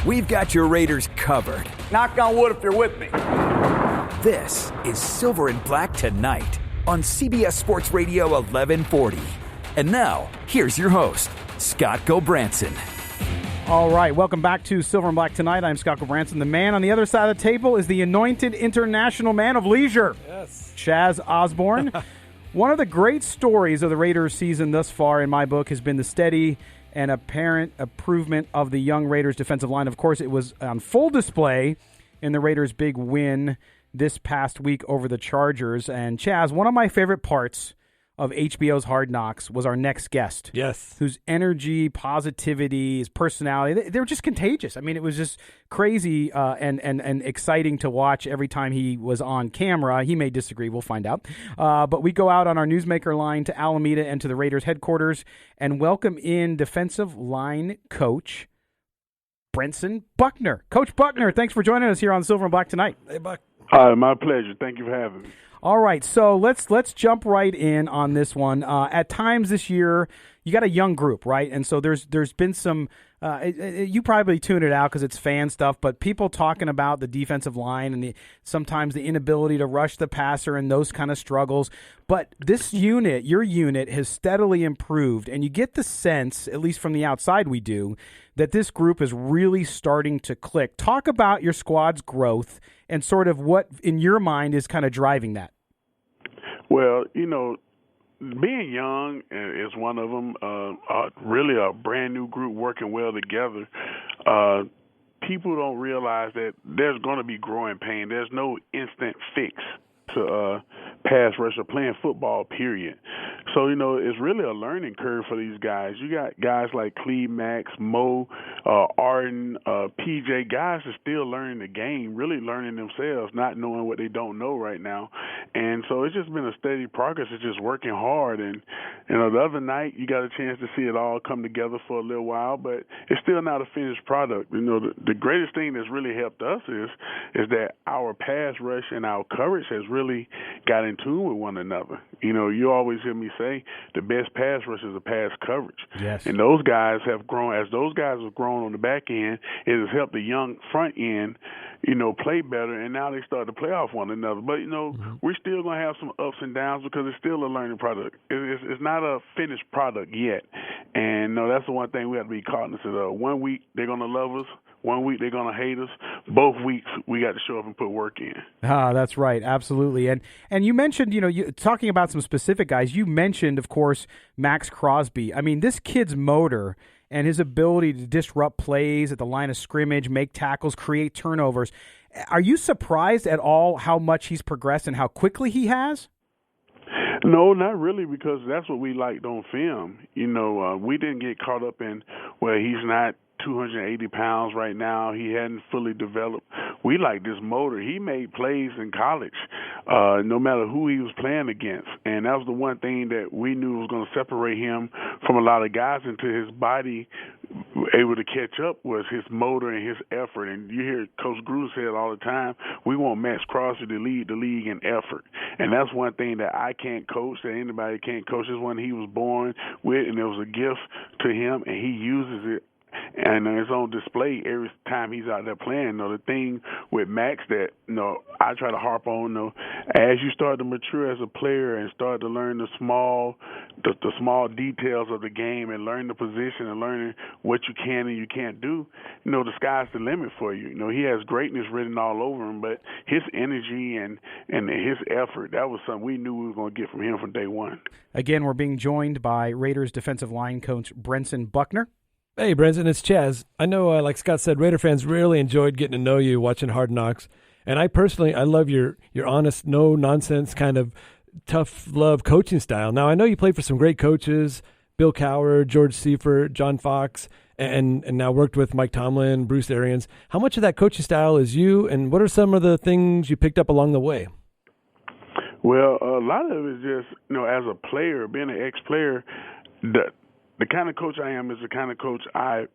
we've got your Raiders covered. Knock on wood if you're with me. This is Silver and Black Tonight on CBS Sports Radio 1140. And now, here's your host, Scott Gobranson. All right, welcome back to Silver and Black Tonight. I'm Scott Gobranson. The man on the other side of the table is the anointed international man of leisure, yes, Chaz Osborne. One of the great stories of the Raiders season thus far, in my book, has been the steady and apparent improvement of the young Raiders defensive line. Of course, it was on full display in the Raiders' big win this past week over the Chargers. And Chaz, one of my favorite parts of HBO's Hard Knocks was our next guest. Yes. Whose energy, positivity, his personality, they were just contagious. I mean, it was just crazy and exciting to watch every time he was on camera. He may disagree. We'll find out. But we go out on our newsmaker line to Alameda and to the Raiders headquarters and welcome in defensive line coach Brentson Buckner. Coach Buckner, thanks for joining us here on Silver and Black Tonight. Hey, Buck. Hi, my pleasure. Thank you for having me. All right, so let's jump right in on this one. At times this year, you got a young group, right? And so there's been some. You probably tune it out because it's fan stuff, but people talking about the defensive line and sometimes the inability to rush the passer and those kind of struggles. But this unit, your unit, has steadily improved, and you get the sense, at least from the outside, we do, that this group is really starting to click. Talk about your squad's growth and sort of what, in your mind, is kind of driving that. Well, being young is one of them. Really a brand new group working well together. People don't realize that there's going to be growing pain. There's no instant fix to pass rush or playing football, period. So, it's really a learning curve for these guys. You got guys like Cleve, Max, Mo, Arden, PJ, guys are still learning the game, really learning themselves, not knowing what they don't know right now. And so it's just been a steady progress. It's just working hard. And, the other night you got a chance to see it all come together for a little while, but it's still not a finished product. The greatest thing that's really helped us is that our pass rush and our coverage has really got in tune with one another. You always hear me say the best pass rush is a pass coverage. Yes. And those guys have grown. As those guys have grown on the back end, it has helped the young front end, play better, and now they start to play off one another. But, we're still going to have some ups and downs because it's still a learning product. It's not a finished product yet. And, that's the one thing we have to be cognizant of. 1 week, they're going to love us. 1 week, they're going to hate us. Both weeks, we got to show up and put work in. That's right. Absolutely. And you mentioned, talking about some specific guys, you mentioned, of course, Max Crosby. I mean, this kid's motor and his ability to disrupt plays at the line of scrimmage, make tackles, create turnovers. Are you surprised at all how much he's progressed and how quickly he has? No, not really, because that's what we liked on film. We didn't get caught up in, he's not 280 pounds right now. He hadn't fully developed. We like this motor. He made plays in college, no matter who he was playing against. And that was the one thing that we knew was going to separate him from a lot of guys until his body able to catch up was his motor and his effort. And you hear Coach Gruden say it all the time, we want Max Crosby to lead the league in effort. And that's one thing that I can't coach, that anybody can't coach. It's one he was born with, and it was a gift to him, and he uses it. And it's on display every time he's out there playing. The thing with Max that I try to harp on, as you start to mature as a player and start to learn the small details of the game and learn the position and learning what you can and you can't do, the sky's the limit for you. He has greatness written all over him, but his energy and his effort, that was something we knew we were going to get from him from day one. Again, we're being joined by Raiders defensive line coach Brentson Buckner. Hey, Brentson, it's Chaz. I know, like Scott said, Raider fans really enjoyed getting to know you watching Hard Knocks. And I love your honest, no-nonsense kind of tough love coaching style. Now, I know you played for some great coaches, Bill Cowher, George Seifert, John Fox, and now worked with Mike Tomlin, Bruce Arians. How much of that coaching style is you, and what are some of the things you picked up along the way? Well, a lot of it is just, as a player, being an ex-player, the kind of coach I am is the kind of coach I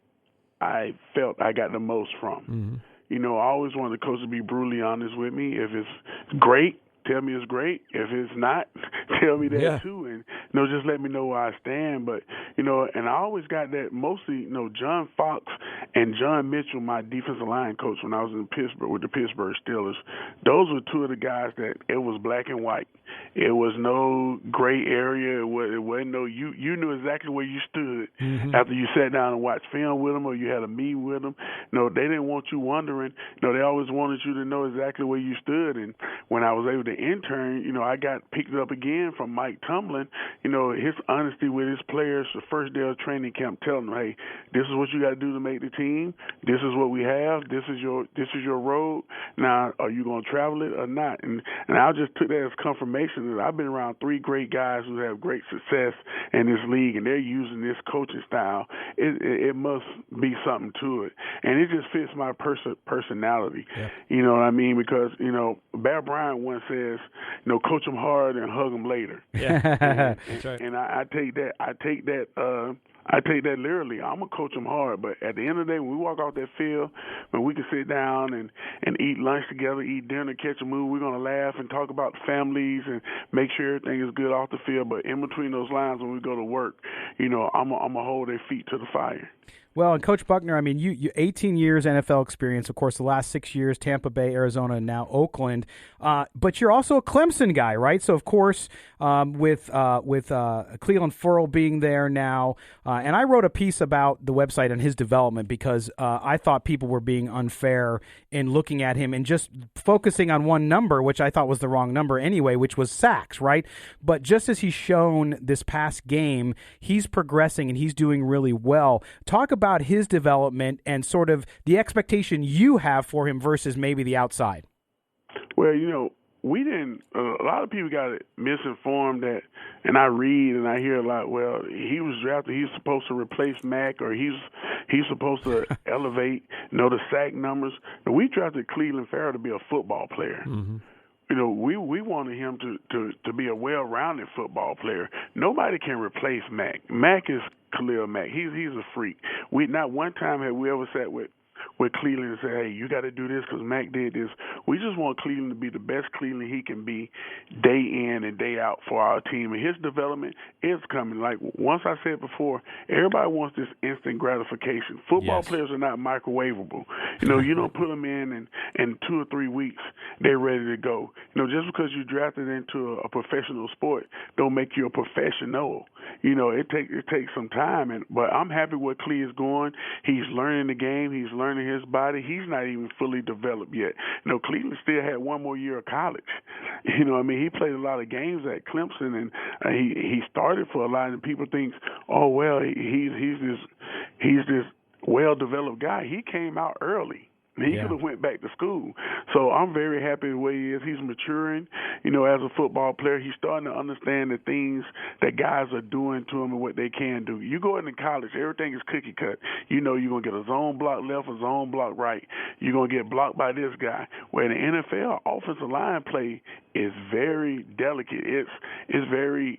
felt I got the most from. Mm-hmm. I always wanted the coach to be brutally honest with me. If it's great, tell me it's great. If it's not, tell me that too. And, just let me know where I stand. But, and I always got that mostly, John Fox and John Mitchell, my defensive line coach when I was in Pittsburgh with the Pittsburgh Steelers, those were two of the guys that it was black and white. It was no gray area. It wasn't no you knew exactly where you stood after you sat down and watched film with them or you had a meeting with them. No, they didn't want you wondering. No, they always wanted you to know exactly where you stood. And when I was able to intern, I got picked up again from Mike Tomlin. His honesty with his players the first day of training camp, telling them, hey, this is what you got to do to make the team. This is what we have. This is your road. Now, are you going to travel it or not? And I just took that as confirmation that I've been around three great guys who have great success in this league, and they're using this coaching style. It must be something to it, and it just fits my personality. Yeah. You know what I mean? Because Bear Bryant once says, coach them hard and hug them later. Yeah, that's right. And I take that. I take that literally. I'm going to coach them hard, but at the end of the day, when we walk off that field, when we can sit down and eat lunch together, eat dinner, catch a movie, we're going to laugh and talk about families and make sure everything is good off the field. But in between those lines, when we go to work, I'm going to hold their feet to the fire. Well, and Coach Buckner, I mean, you 18 years NFL experience, of course, the last 6 years, Tampa Bay, Arizona, and now Oakland. But you're also a Clemson guy, right? So, of course, with Cleveland Ferrell being there now, and I wrote a piece about the website and his development because I thought people were being unfair in looking at him and just focusing on one number, which I thought was the wrong number anyway, which was sacks, right? But just as he's shown this past game, he's progressing and he's doing really well. Talk about his development and sort of the expectation you have for him versus maybe the outside. Well, we didn't. A lot of people got misinformed that, and I read and I hear a lot. Well, he was drafted. He's supposed to replace Mack, or he's supposed to elevate, the sack numbers. And we drafted Cleveland Ferrell to be a football player. Mm-hmm. We wanted him to be a well-rounded football player. Nobody can replace Mack. Mack is Khalil Mack. He's a freak. Not one time have we ever sat with Cleveland and say, hey, you got to do this because Mack did this. We just want Cleveland to be the best Cleveland he can be day in and day out for our team. And his development is coming. Like once I said before, everybody wants this instant gratification. Football players are not microwavable. You don't put them in 2 or 3 weeks, they're ready to go. Just because you drafted into a professional sport don't make you a professional. It takes some time. But I'm happy where Clee is going. He's learning the game. He's learning his body. He's not even fully developed yet. Cleveland still had one more year of college. He played a lot of games at Clemson, and he started for a lot. And people think, oh well, he's this well-developed guy. He came out early. He could have went back to school. So I'm very happy the way he is. He's maturing, as a football player. He's starting to understand the things that guys are doing to him and what they can do. You go into college, everything is cookie cut. You're going to get a zone block left, a zone block right. You're going to get blocked by this guy. Where in the NFL, offensive line play is very delicate. It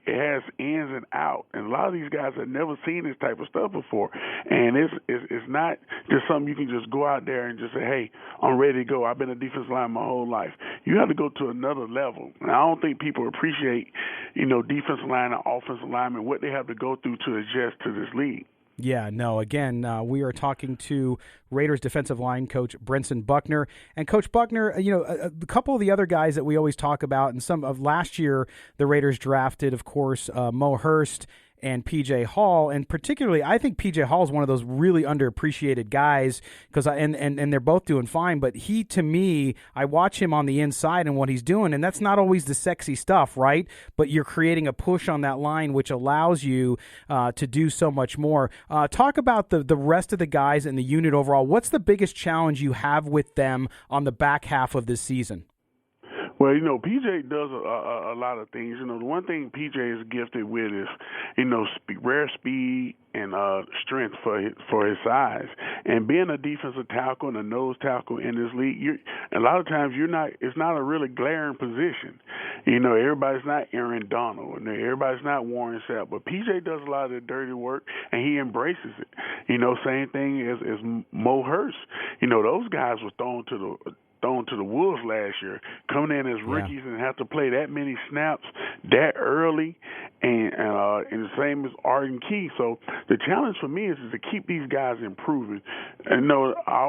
has ins and outs. And a lot of these guys have never seen this type of stuff before. And it's not just something you can just go out there and just say, hey, I'm ready to go. I've been a defensive line my whole life. You have to go to another level. And I don't think people appreciate, defensive line and offensive linemen, what they have to go through to adjust to this league. Yeah, no, again, we are talking to Raiders defensive line coach Brentson Buckner. And Coach Buckner, a couple of the other guys that we always talk about, and some of last year the Raiders drafted, of course, Mo Hurst and P.J. Hall, and particularly I think P.J. Hall is one of those really underappreciated guys because and they're both doing fine, but he, to me, I watch him on the inside and what he's doing, and that's not always the sexy stuff, right? But you're creating a push on that line which allows you to do so much more. Talk about the rest of the guys in the unit overall. What's the biggest challenge you have with them on the back half of this season? Well, PJ does a lot of things. The one thing PJ is gifted with is, rare speed and strength for his size. And being a defensive tackle and a nose tackle in this league, a lot of times it's not a really glaring position. Everybody's not Aaron Donald, and everybody's not Warren Sapp, but PJ does a lot of the dirty work, and he embraces it. Same thing as Mo Hurst. Those guys were thrown to thrown to the wolves last year, coming in as rookies and have to play that many snaps that early, and the same as Arden Key. So the challenge for me is to keep these guys improving. And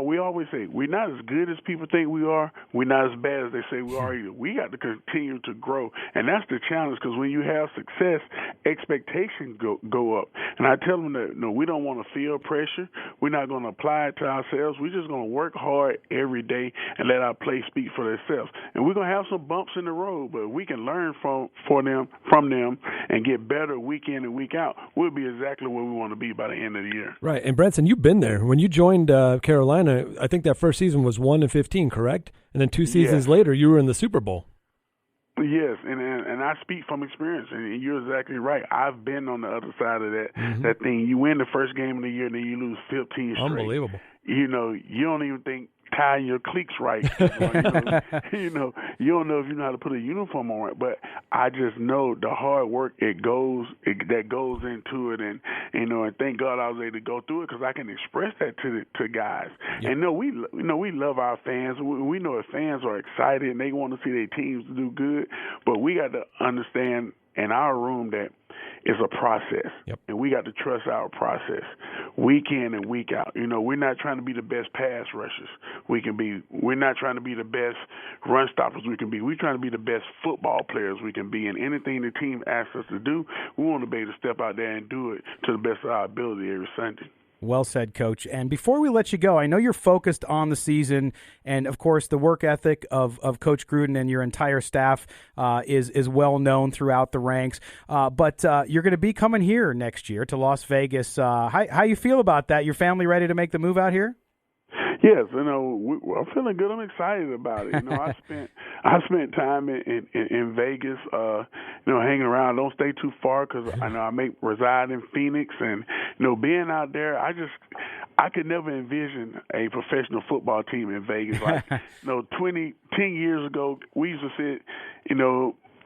we always say we're not as good as people think we are. We're not as bad as they say we are either. We got to continue to grow, and that's the challenge, because when you have success, expectations go up. And I tell them that we don't want to feel pressure. We're not going to apply it to ourselves. We're just going to work hard every day and let our play speak for themselves. And we're going to have some bumps in the road, but we can learn from them and get better week in and week out. We'll be exactly where we want to be by the end of the year. Right. And Brentson, you've been there. When you joined Carolina, I think that first season was 1-15, correct? And then 2 seasons later, you were in the Super Bowl. Yes, and I speak from experience, and you're exactly right. I've been on the other side of that thing. You win the first game of the year, and then you lose 15 straight. Unbelievable. You don't even think tying your cleats right. You don't know if you know how to put a uniform on it. But I just know the hard work that goes into it, and and thank God I was able to go through it, because I can express that to guys. Yep. And we love our fans. We know that fans are excited and they want to see their teams do good. But we got to understand in our room that it's a process, and we got to trust our process week in and week out. We're not trying to be the best pass rushers we can be. We're not trying to be the best run stoppers we can be. We're trying to be the best football players we can be. And anything the team asks us to do, we want to be able to step out there and do it to the best of our ability every Sunday. Well said, Coach. And before we let you go, I know you're focused on the season, and of course the work ethic of Coach Gruden and your entire staff is well known throughout the ranks. But you're going to be coming here next year to Las Vegas. How you feel about that? Your family ready to make the move out here? Yes, I'm feeling good. I'm excited about it. I spent time in Vegas, hanging around. Don't stay too far, because I know I reside in Phoenix, and being out there, I could never envision a professional football team in Vegas. Like 10 years ago, we used to sit,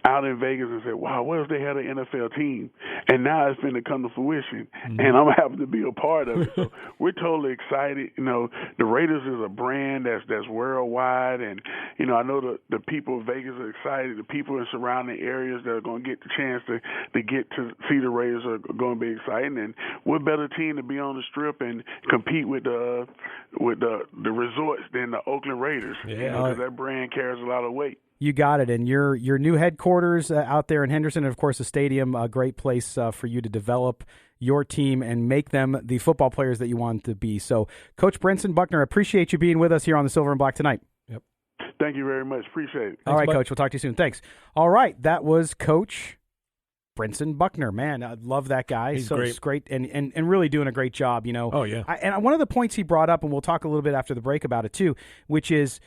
out in Vegas and said, wow, what if they had an NFL team? And now it's going to come to fruition, and I'm happy to be a part of it. So we're totally excited. The Raiders is a brand that's worldwide, and, I know the people of Vegas are excited. The people in surrounding areas that are going to get the chance to get to see the Raiders are going to be exciting. And what better team to be on the Strip and compete with the resorts than the Oakland Raiders? Because that brand carries a lot of weight. You got it. And your new headquarters out there in Henderson, and, of course, the stadium, a great place for you to develop your team and make them the football players that you want to be. So, Coach Brentson Buckner, appreciate you being with us here on the Silver and Black tonight. Yep. Thank you very much. Appreciate it. All right, Coach. We'll talk to you soon. Thanks. All right. That was Coach Brentson Buckner. Man, I love that guy. He's great and really doing a great job, Oh, yeah. And one of the points he brought up, and we'll talk a little bit after the break about it too, which is,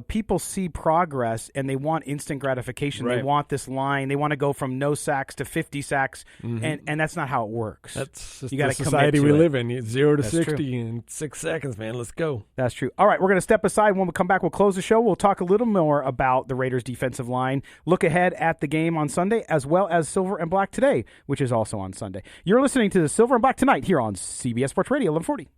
people see progress and they want instant gratification. Right. They want this line. They want to go from no sacks to 50 sacks, and that's not how it works. That's just you got the to society we live in. 0 to That's 60 true. in 6 seconds, man. Let's go. That's true. All right, we're going to step aside. When we come back, we'll close the show. We'll talk a little more about the Raiders' defensive line, look ahead at the game on Sunday, as well as Silver and Black Today, which is also on Sunday. You're listening to the Silver and Black Tonight here on CBS Sports Radio 1140.